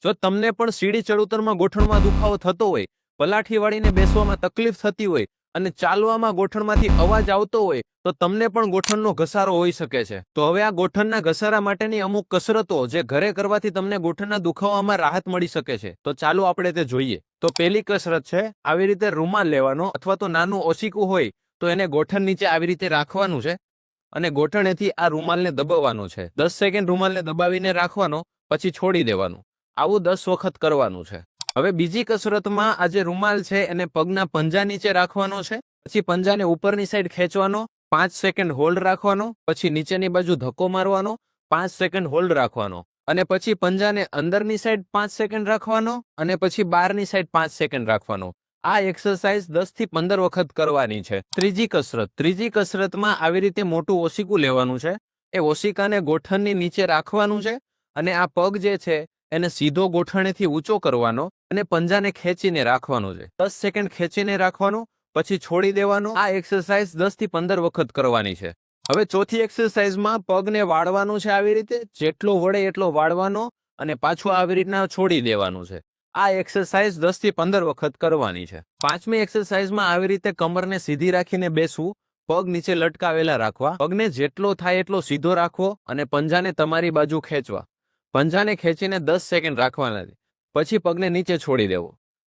જો તમને પણ સીડી ચડુતરમાં ગોઠણમાં દુખાવો થતો હોય, પલાઠી વાળીને બેસવામાં તકલીફ થતી હોય અને ચાલવામાં ગોઠણમાંથી અવાજ આવતો હોય તો તમને પણ ગોઠણનો ઘસારો હોઈ શકે છે. તો હવે આ ગોઠણના ઘસારા માટેની અમુક કસરતો જે ઘરે કરવાથી તમને ગોઠણના દુખાવામાં રાહત મળી શકે છે. તો ચાલો આપણે તે જોઈએ. તો પહેલી કસરત છે, આવી રીતે રૂમાલ લેવાનો અથવા તો નાનું ઓશીકું હોય તો એને ગોઠણ નીચે આવી રીતે રાખવાનું છે અને ગોઠણેથી આ રૂમાલને દબાવવાનો છે. 10 સેકન્ડ રૂમાલને દબાવીને રાખવાનો, પછી છોડી દેવાનું. આવું 10 વખત કરવાનું છે. હવે બીજી કસરતમાં આ જે રૂમાલ છે એને પગના પંજા નીચે રાખવાનો છે, પછી પંજાને ઉપરની સાઈડ ખેંચવાનો, 5 સેકન્ડ હોલ્ડ રાખવાનો, પછી નીચેની બાજુ ધક્કો મારવાનો, 5 સેકન્ડ હોલ્ડ રાખવાનો અને પછી પંજાને અંદરની સાઈડ 5 સેકન્ડ રાખવાનો અને પછી બહારની સાઈડ 5 સેકન્ડ રાખવાનો. આ એક્સરસાઇઝ 10 થી 15 વખત કરવાની છે. ત્રીજી કસરતમાં આવી રીતે મોટું ઓશીકું લેવાનું છે. એ ઓશિકાને ગોઠણની નીચે રાખવાનું છે અને આ પગ જે છે એને સીધો ગોઠણેથી ઊંચો કરવાનો અને પંજાને ખેંચીને રાખવાનો છે. 10 સેકન્ડ ખેંચીને રાખવાનો, પછી છોડી દેવાનો. આ એક્સરસાઇઝ 10 થી 15 વખત કરવાની છે. હવે ચોથી એક્સરસાઇઝમાં પગને વાળવાનું છે, આવી રીતે જેટલો વળે એટલો વાળવાનો અને પાછું આવી રીતના છોડી દેવાનું છે. આ એક્સરસાઇઝ 10 થી 15 વખત કરવાની છે. પાંચમી એક્સરસાઇઝમાં આવી રીતે કમરને સીધી રાખીને બેસવું, પગ નીચે લટકાવેલા રાખવા, પગને જેટલો થાય એટલો સીધો રાખવો અને પંજાને તમારી બાજુ ખેંચવા. પંજાને ખેંચીને 10 સેકન્ડ રાખવાના છે, પછી પગને નીચે છોડી દેવો.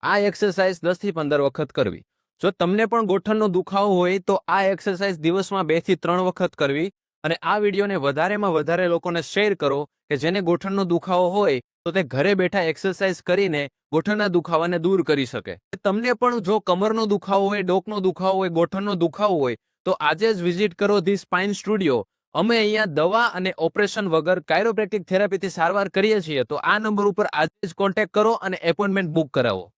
આ એક્સરસાઇઝ 10 થી 15 વખત કરવી. જો તમને પણ ગોઠણનો દુખાવો હોય તો આ એક્સરસાઇઝ દિવસમાં 2 થી 3 વખત કરવી અને આ વિડીયોને વધારેમાં વધારે લોકોને શેર કરો કે જેને ગોઠણનો દુખાવો હોય તો તે ઘરે બેઠા એક્સરસાઇઝ કરીને ગોઠણના દુખાવાને દૂર કરી શકે. તમને પણ જો કમરનો દુખાવો હોય, ડોકનો દુખાવો હોય, ગોઠણનો દુખાવો હોય તો આજે જ વિઝિટ કરો ધી સ્પાઇન સ્ટુડિયો. અમે અહીંયા દવા અને ઓપરેશન વગર કાયરોપ્રેક્ટિક થેરાપીથી સારવાર કરીએ છીએ. તો આ નંબર ઉપર આજે જ કોન્ટેક્ટ કરો અને એપોઇન્ટમેન્ટ બુક કરાવો.